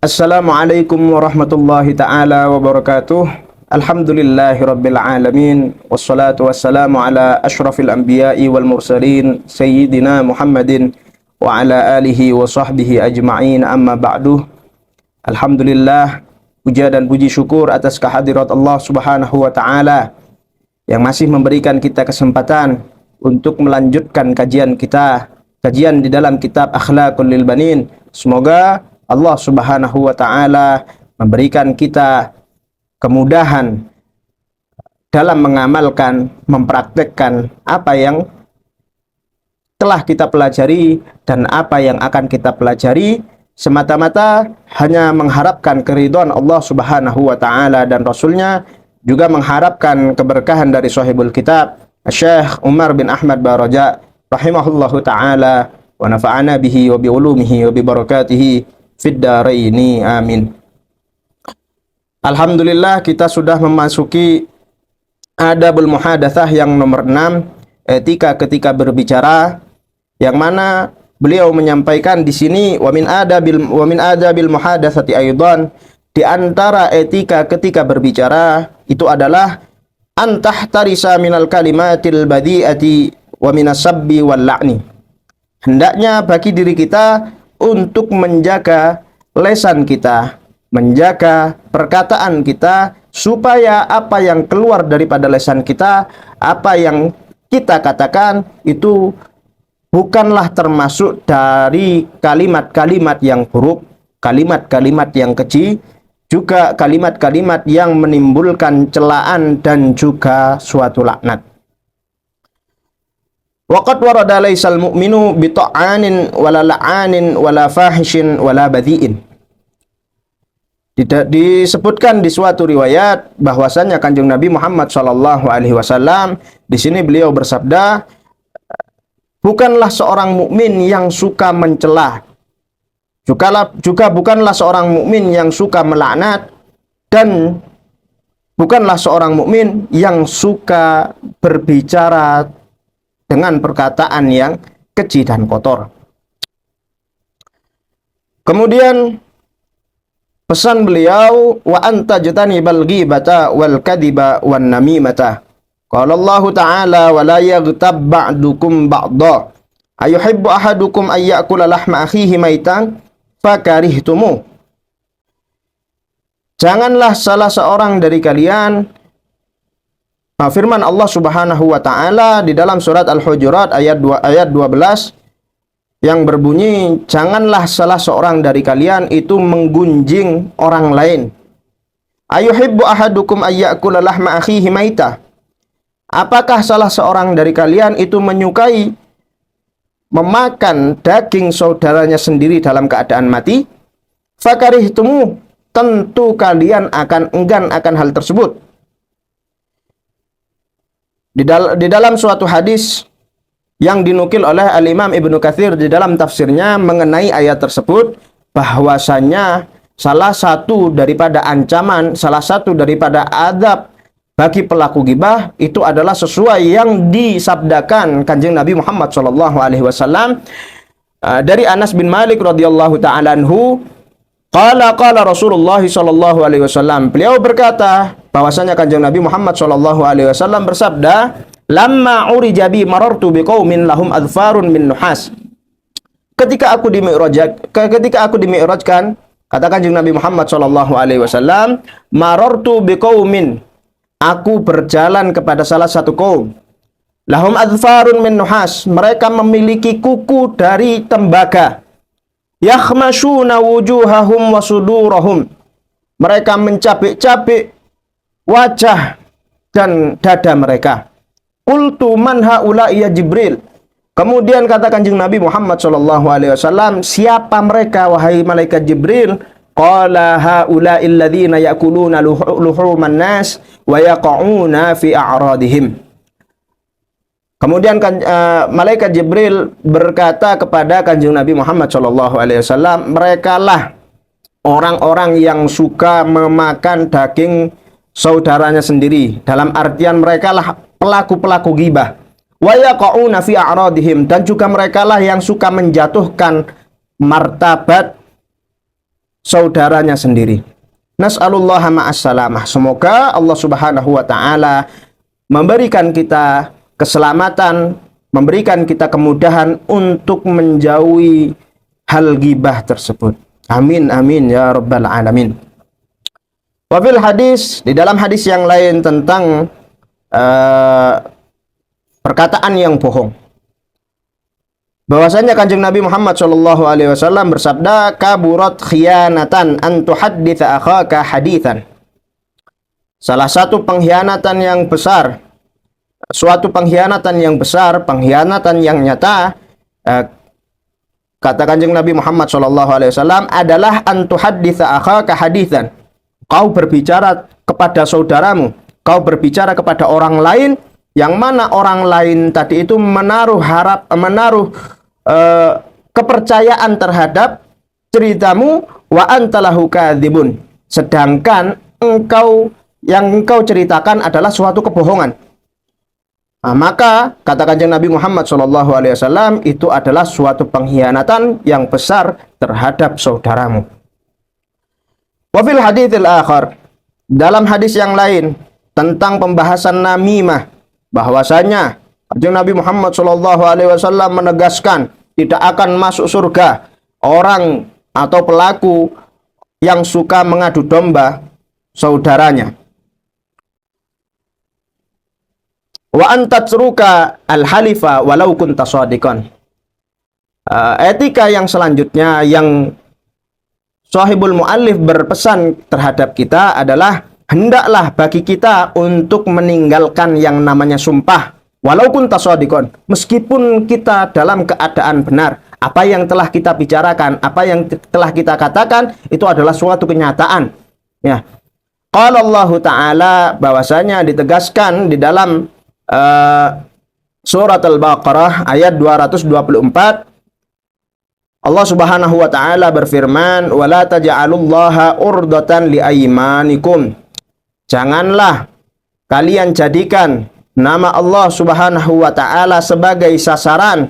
Assalamualaikum warahmatullahi ta'ala wabarakatuh. Alhamdulillahi rabbil alamin. Wassalatu wassalamu ala ashrafil anbiya'i wal mursalin Sayyidina Muhammadin wa ala alihi wa sahbihi ajma'in, amma ba'du. Alhamdulillah, puja dan puji syukur atas kehadirat Allah subhanahu wa ta'ala yang masih memberikan kita kesempatan untuk melanjutkan kajian di dalam kitab Akhlaqul lil Banin. Semoga Allah subhanahu wa ta'ala memberikan kita kemudahan dalam mengamalkan, mempraktekkan apa yang telah kita pelajari dan apa yang akan kita pelajari, semata-mata hanya mengharapkan keridhaan Allah subhanahu wa ta'ala dan Rasulnya, juga mengharapkan keberkahan dari sahibul kitab Syekh Umar bin Ahmad Baraja rahimahullahu ta'ala, wa nafa'ana bihi wa bi ulumihi wa bi barakatihi fid dharaini, amin. Alhamdulillah, kita sudah memasuki adabul muhadatsah yang nomor 6, etika ketika berbicara, yang mana beliau menyampaikan di sini wa min adabil muhadatsati aidan, di antara etika ketika berbicara itu adalah antahtarisa minal kalimatil badi'ati wa minas sabbi wal la'ni. Hendaknya bagi diri kita untuk menjaga lesan kita, menjaga perkataan kita, supaya apa yang keluar daripada lesan kita, apa yang kita katakan itu bukanlah termasuk dari kalimat-kalimat yang buruk, kalimat-kalimat yang keji, juga kalimat-kalimat yang menimbulkan celaan dan juga suatu laknat. Waqad warada laisal mu'minu bi ta'anin wala la'anin wala fahishin wala badhi'in. Disebutkan di suatu riwayat bahwasanya Kanjeng Nabi Muhammad sallallahu alaihi wasallam di sini beliau bersabda, bukanlah seorang mukmin yang suka mencela, juga bukanlah seorang mukmin yang suka melaknat, dan bukanlah seorang mukmin yang suka berbicara dengan perkataan yang keji dan kotor. Kemudian pesan beliau, wa anta jatanibal ghibata wal kadhiba wan namimata. Qala Allah Ta'ala wa la yaghtab ba'dukum ba'dha. Ayuhibbu ahadukum ay ya'kula lahma akhihi maitan fakarihtumu. Janganlah salah seorang dari kalian, firman Allah subhanahu wa ta'ala di dalam surat Al-Hujurat ayat 12 yang berbunyi, janganlah salah seorang dari kalian itu menggunjing orang lain. Ayuhibbu ahadukum ayyakula lahma akhihi maita. Apakah salah seorang dari kalian itu menyukai memakan daging saudaranya sendiri dalam keadaan mati? Fakarihtumu, tentu kalian akan enggan akan hal tersebut. Di dalam suatu hadis yang dinukil oleh Al-Imam Ibnu Katsir di dalam tafsirnya mengenai ayat tersebut, bahwasanya salah satu daripada ancaman, salah satu daripada adab bagi pelaku ghibah itu adalah sesuai yang disabdakan Kanjeng Nabi Muhammad SAW dari Anas bin Malik radhiyallahu ta'ala anhu. Qala Rasulullah sallallahu alaihi wasallam, beliau berkata bahwasanya Kanjeng Nabi Muhammad sallallahu alaihi wasallam bersabda, lamma urija bi marartu biqaumin lahum adfarun min nuhas. Ketika aku dimi'rajkan, kata Kanjeng Nabi Muhammad sallallahu alaihi wasallam, marartu biqaumin, aku berjalan kepada salah satu kaum, lahum adfarun min nuhas, mereka memiliki kuku dari tembaga. Yakhmashuna wujuhahum wa sudurahum, mereka mencabik-cabik wajah dan dada mereka. Qultu man haula ya Jibril. Kemudian kata Kanjeng Nabi Muhammad sallallahu alaihi wasallam, siapa mereka wahai malaikat Jibril? Qala haula alladziina ya'kuluna luhuman nas wa yaqa'una fi a'radihim. Kemudian malaikat Jibril berkata kepada Kanjeng Nabi Muhammad SAW, mereka lah orang-orang yang suka memakan daging saudaranya sendiri. Dalam artian mereka lah pelaku-pelaku ghibah. Wa yaqa'una fi a'radihim, dan juga mereka lah yang suka menjatuhkan martabat saudaranya sendiri. Nas'alullaha ma'assalamah. Semoga Allah Subhanahu wa taala memberikan kita keselamatan, memberikan kita kemudahan untuk menjauhi hal ghibah tersebut. Amin amin ya rabbal alamin. Wafil hadis, di dalam hadis yang lain tentang perkataan yang bohong, bahwasanya Kanjeng Nabi Muhammad Shallallahu Alaihi Wasallam bersabda, kaburat khianatan an tuhadditsa akhaka haditsan. Salah satu pengkhianatan yang besar, suatu pengkhianatan yang besar, pengkhianatan yang nyata, kata Kanjeng Nabi Muhammad Shallallahu Alaihi Wasallam adalah an tuhadditsa akhaka haditsan. Kau berbicara kepada saudaramu, kau berbicara kepada orang lain, yang mana orang lain tadi itu menaruh kepercayaan terhadap ceritamu, wa antalahu kadzibun, sedangkan yang engkau ceritakan adalah suatu kebohongan. Nah, maka kata Kanjeng Nabi Muhammad SAW, itu adalah suatu pengkhianatan yang besar terhadap saudaramu. Wafil haditsil akhar, dalam hadis yang lain tentang pembahasan namimah, bahwasanya Kanjeng Nabi Muhammad SAW menegaskan tidak akan masuk surga orang atau pelaku yang suka mengadu domba saudaranya. Wa antatruka al-halifa walau kunta shadiqan. Etika yang selanjutnya yang Shahibul Mu'allif berpesan terhadap kita adalah hendaklah bagi kita untuk meninggalkan yang namanya sumpah walaupun tasodikon, meskipun kita dalam keadaan benar. Apa yang telah kita bicarakan, apa yang telah kita katakan, itu adalah suatu kenyataan. Ya, qala Allah Ta'ala, bahwasanya ditegaskan di dalam surat Al-Baqarah ayat 224, Allah Subhanahu wa taala berfirman, "Wala taj'alullaha urdatan liaimanikum." Janganlah kalian jadikan nama Allah Subhanahu wa taala sebagai sasaran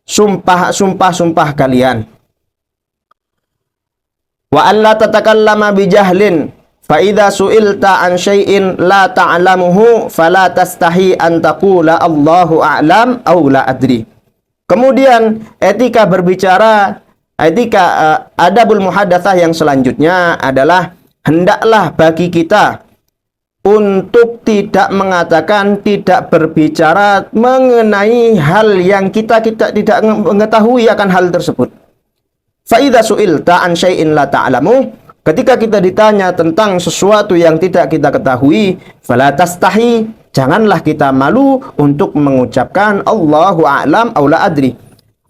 sumpah kalian. Wa an la tatakallama bijahlin fa idza su'ilta an syai'in la ta'lamuhu fala tastahi an taqula Allahu a'lam aw la adri. Kemudian etika berbicara, adabul muhadatsah yang selanjutnya adalah hendaklah bagi kita untuk tidak mengatakan, tidak berbicara mengenai hal yang kita tidak mengetahui akan hal tersebut. Fa idza su'ilta an syai'in la ta'lamu, ketika kita ditanya tentang sesuatu yang tidak kita ketahui, fala tastahi, janganlah kita malu untuk mengucapkan Allahu a'lam aw la adri.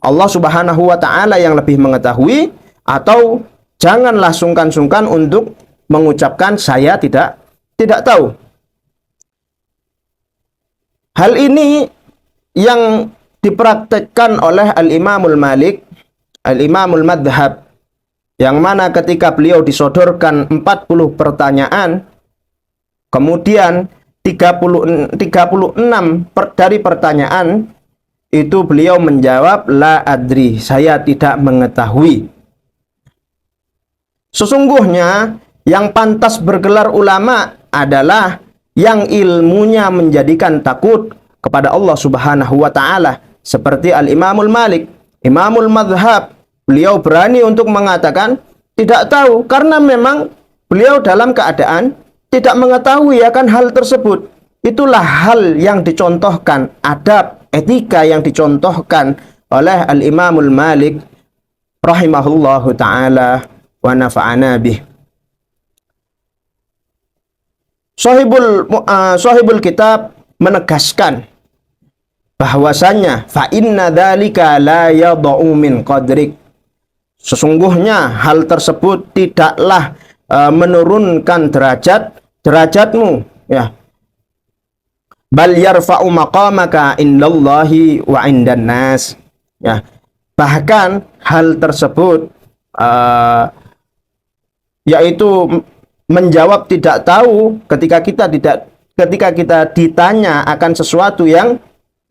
Allah Subhanahu wa taala yang lebih mengetahui, atau janganlah sungkan-sungkan untuk mengucapkan saya tidak tahu. Hal ini yang dipraktekkan oleh Al-Imamul Malik, Al-Imamul Madhab, yang mana ketika beliau disodorkan 40 pertanyaan, kemudian 36 dari pertanyaan itu beliau menjawab la adri, saya tidak mengetahui. Sesungguhnya yang pantas bergelar ulama adalah yang ilmunya menjadikan takut kepada Allah Subhanahu wa taala, seperti Al-Imamul Malik, Imamul Madhab. Beliau berani untuk mengatakan tidak tahu karena memang beliau dalam keadaan tidak mengetahui akan hal tersebut. Itulah hal yang dicontohkan, adab, etika yang dicontohkan oleh Al-Imamul Malik rahimahullahu ta'ala wa nafa'ana bih. Sahibul kitab menegaskan bahwasanya fa inna dzalika la yad'u min qadrik. Sesungguhnya hal tersebut tidaklah menurunkan derajatmu, ya. Bal yarfa'u maqamaka indallahi wa indan nas. Ya. Bahkan hal tersebut yaitu menjawab tidak tahu ketika kita ditanya akan sesuatu yang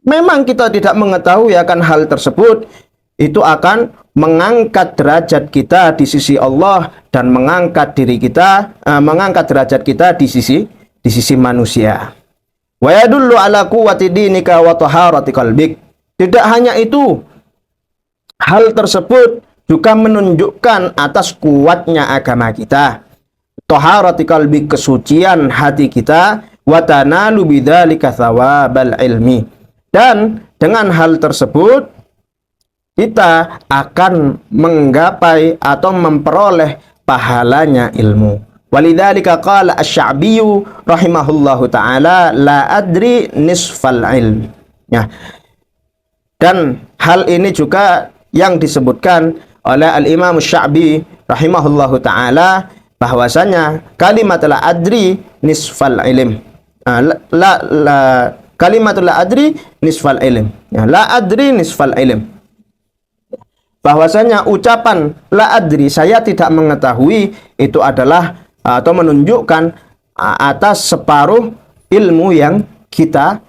memang kita tidak mengetahui akan hal tersebut, itu akan mengangkat derajat kita di sisi Allah dan mengangkat diri kita, mengangkat derajat kita di sisi manusia. Wa yadullu ala quwwati dinika wa taharati qalbik. Tidak hanya itu, hal tersebut juga menunjukkan atas kuatnya agama kita, taharati qalbik, kesucian hati kita, wa tanalu bidzalika thawabal ilmi. Dan dengan hal tersebut kita akan menggapai atau memperoleh pahalanya ilmu. Walidzalika qala asy-Sya'biyyu rahimahullahu taala la adri nisfal ilm. Ya. Dan hal ini juga yang disebutkan oleh Al-Imam Asy-Sya'bi rahimahullahu taala bahwasanya kalimat la adri nisfal ilm. Kalimat la adri nisfal ilm. Ya, la adri nisfal ilm. Bahwasanya ucapan la adri, saya tidak mengetahui, itu adalah atau menunjukkan atas separuh ilmu yang kita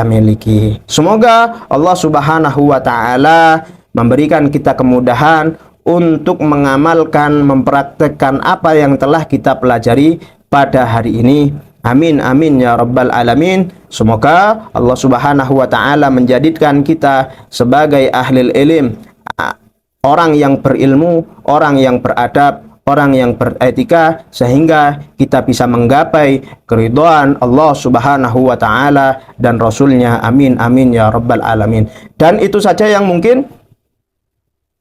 miliki. Semoga Allah Subhanahu wa taala memberikan kita kemudahan untuk mengamalkan, mempraktekkan apa yang telah kita pelajari pada hari ini. Amin amin ya rabbal alamin. Semoga Allah Subhanahu wa taala menjadikan kita sebagai ahlul ilm, orang yang berilmu, orang yang beradab, orang yang beretika, sehingga kita bisa menggapai keridhaan Allah Subhanahu wa taala dan Rasulnya. Amin amin ya rabbal alamin. Dan itu saja yang mungkin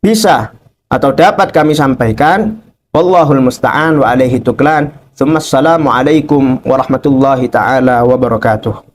bisa atau dapat kami sampaikan. Wallahul musta'an wa alaihi tuklan. Assalamualaikum warahmatullahi taala wabarakatuh.